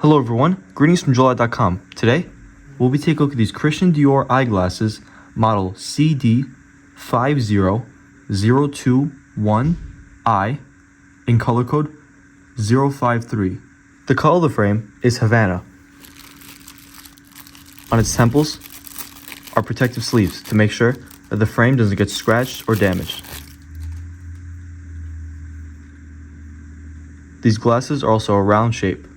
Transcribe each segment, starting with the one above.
Hello everyone, greetings from JoyLot.com. Today, we'll be taking a look at these Christian Dior eyeglasses model CD50021i in color code 053. The color of the frame is Havana. On its temples are protective sleeves to make sure that the frame doesn't get scratched or damaged. These glasses are also a round shape.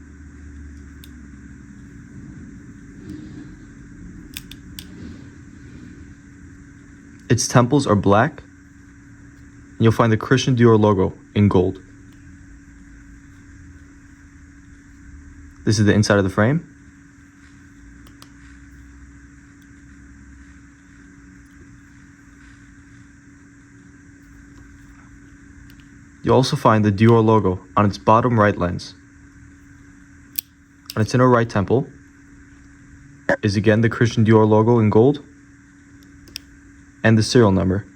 Its temples are black, and you'll find the Christian Dior logo in gold. This is the inside of the frame. You'll also find the Dior logo on its bottom right lens. On its inner right temple is again the Christian Dior logo in gold and the serial number.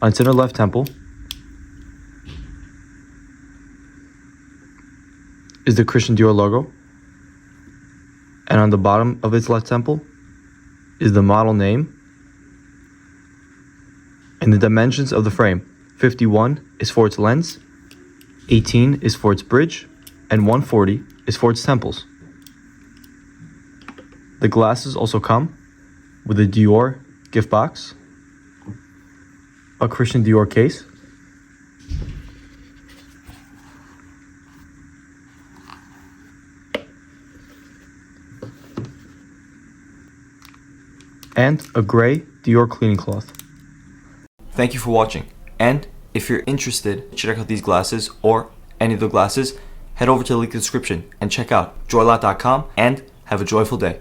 On its inner left temple is the Christian Dior logo, and on the bottom of its left temple is the model name and the dimensions of the frame. 51 is for its lens, 18 is for its bridge, and 140 is for its temples. The glasses also come with a Dior gift box, a Christian Dior case, and a gray Dior cleaning cloth. Thank you for watching, and if you're interested to check out these glasses or any of the glasses, head over to the link in the description and check out JoyLot.com and have a joyful day.